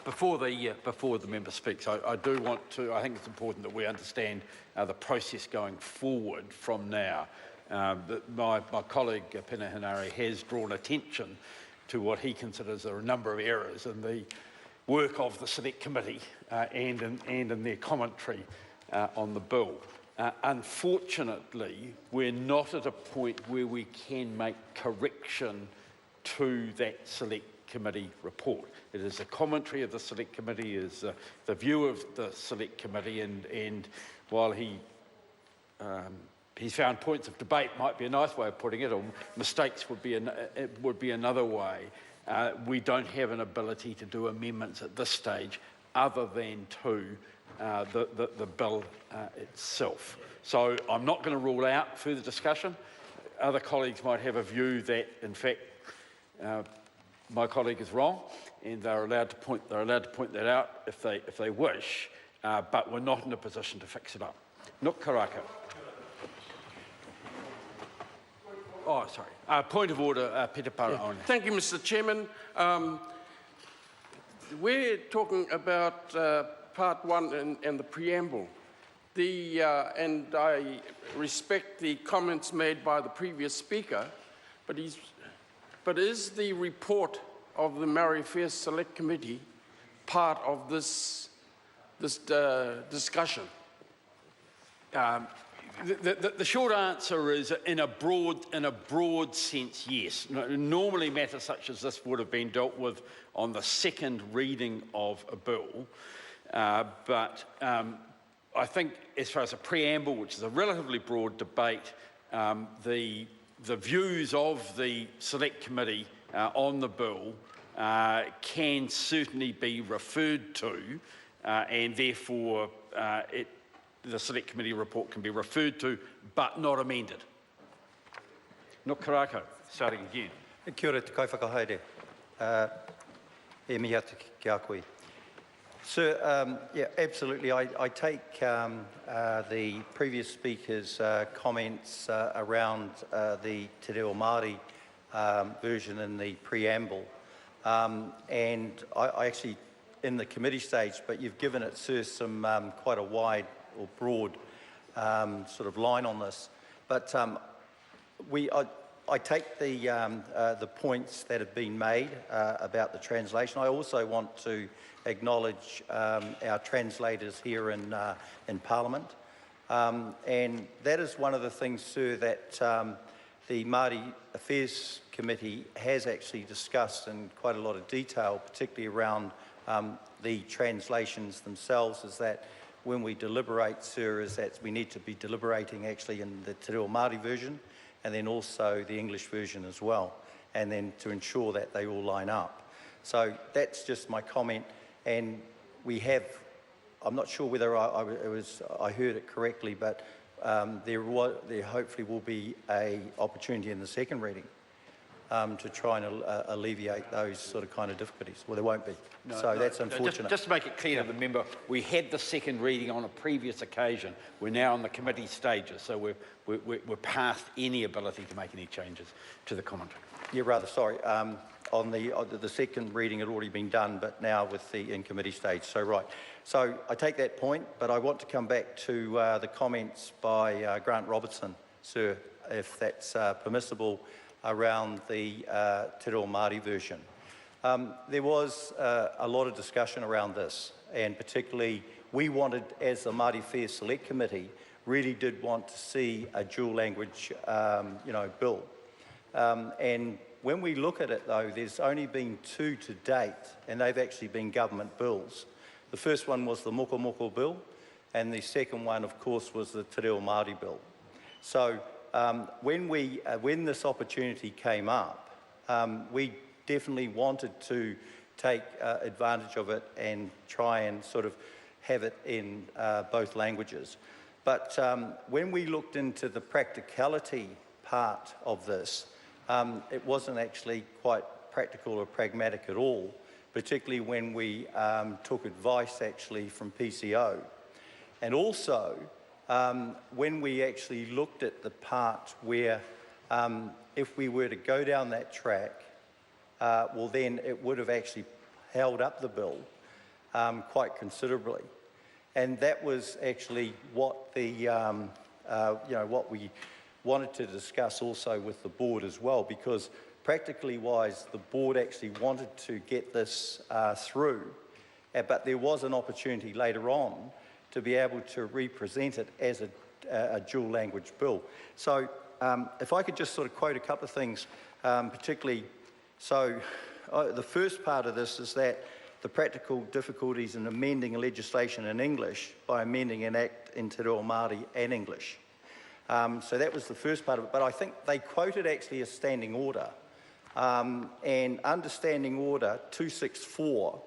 Before the member speaks, I do want to. I think it's important that we understand the process going forward from now. My colleague Pina Hinari has drawn attention to what he considers are a number of errors in the work of the Select Committee and in their commentary on the bill. Unfortunately, we're not at a point where we can make correction to that Select Committee report. It is a commentary of the Select Committee, is the view of the Select Committee, and while he's found points of debate might be a nice way of putting it, or mistakes would be another way, we don't have an ability to do amendments at this stage other than to the bill itself. So I'm not going to rule out further discussion. Other colleagues might have a view that, in fact, my colleague is wrong, and they're allowed to point that out if they wish, but we're not in a position to fix it up. Nuk Karaka. Oh, sorry. Point of order, Peter Paraone. Thank you, Mr. Chairman. We're talking about part one and the preamble. And I respect the comments made by the previous speaker, but is the report of the Maori Affairs Select Committee part of this discussion? The short answer is, in a broad sense, yes. Normally, matters such as this would have been dealt with on the second reading of a bill, but I think, as far as a preamble, which is a relatively broad debate, the views of the Select Committee on the bill can certainly be referred to, and therefore the Select Committee report can be referred to, but not amended. Nuk Karaka, starting again. Kia ora te kaiwhakahaere. E mihi atu ki a koe. Sir, yeah, absolutely. I take the previous speaker's comments around the Te Reo Māori version in the preamble. And I actually, in the committee stage, but you've given it, sir, some quite a wide or broad sort of line on this. But I take the points that have been made about the translation. I also want to acknowledge our translators here in Parliament. And that is one of the things, sir, that the Māori Affairs Committee has actually discussed in quite a lot of detail, particularly around the translations themselves, is that when we deliberate, sir, is that we need to be deliberating actually in the Te Reo Māori version and then also the English version as well, and then to ensure that they all line up. So that's just my comment, and we have, I'm not sure whether I heard it correctly, but there hopefully will be an opportunity in the second reading to try and alleviate those sort of kind of difficulties. Well, there won't be. That's unfortunate. Just to make it clear to the member, we had the second reading on a previous occasion. We're now on the committee stages, so we're past any ability to make any changes to the commentary. Yeah, rather, sorry. On the second reading had already been done, but now with the in-committee stage, so right. So I take that point, but I want to come back to the comments by Grant Robertson, sir, if that's permissible, around the Te Reo Māori version. There was a lot of discussion around this, and particularly we wanted, as the Māori Affairs Select Committee, really did want to see a dual language bill. And when we look at it though, there's only been two to date, and they've actually been government bills. The first one was the Moko Moko bill, and the second one, of course, was the Te Reo Māori bill. So when this opportunity came up, we definitely wanted to take advantage of it and try and sort of have it in both languages. But when we looked into the practicality part of this, it wasn't actually quite practical or pragmatic at all, particularly when we took advice actually from PCO. And also, when we actually looked at the part where if we were to go down that track, well then it would have actually held up the bill quite considerably. And that was actually what what we wanted to discuss also with the board as well, because practically wise, the board actually wanted to get this through, but there was an opportunity later on to be able to represent it as a dual language bill. So if I could just sort of quote a couple of things, particularly, so the first part of this is that the practical difficulties in amending legislation in English by amending an act in Te Reo Māori and English. So that was the first part of it, but I think they quoted actually a standing order. And under Standing Order 264,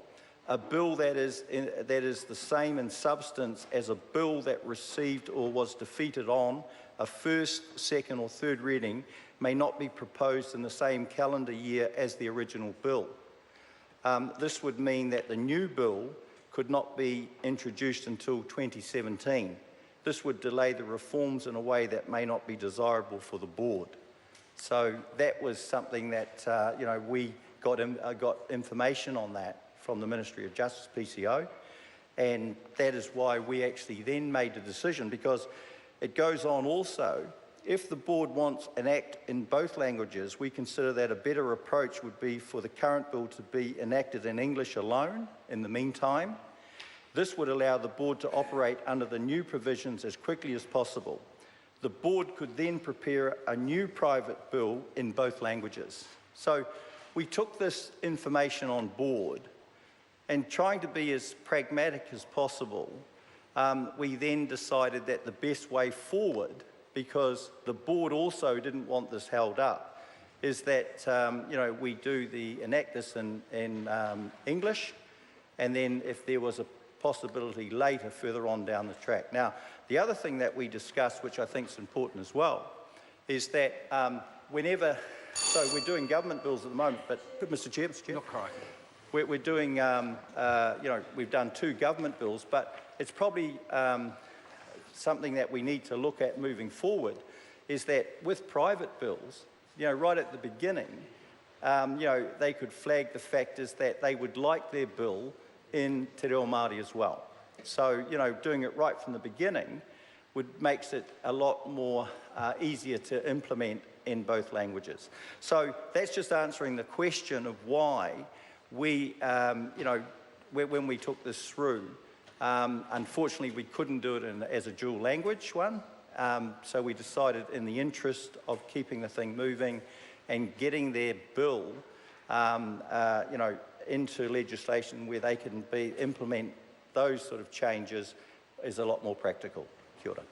a bill that is the same in substance as a bill that received or was defeated on a first, second or third reading may not be proposed in the same calendar year as the original bill. This would mean that the new bill could not be introduced until 2017. This would delay the reforms in a way that may not be desirable for the board. So that was something that we got information on that from the Ministry of Justice, PCO, and that is why we actually then made the decision, because it goes on also, if the board wants an act in both languages, we consider that a better approach would be for the current bill to be enacted in English alone in the meantime. This would allow the board to operate under the new provisions as quickly as possible. The board could then prepare a new private bill in both languages. So we took this information on board, and trying to be as pragmatic as possible, we then decided that the best way forward, because the board also didn't want this held up, is that we enact this in English, and then if there was a possibility later further on down the track. Now, the other thing that we discussed, which I think is important as well, is that so we're doing government bills at the moment, but Mr. Chair. Not quite. We're doing, we've done 2 government bills, but it's probably something that we need to look at moving forward, is that with private bills, right at the beginning, they could flag the factors that they would like their bill in Te Reo Māori as well. So, doing it right from the beginning makes it a lot more easier to implement in both languages. So that's just answering the question of why we, when we took this through, unfortunately we couldn't do it as a dual language one, so we decided in the interest of keeping the thing moving and getting their bill, into legislation where they can implement those sort of changes is a lot more practical. Kia ora.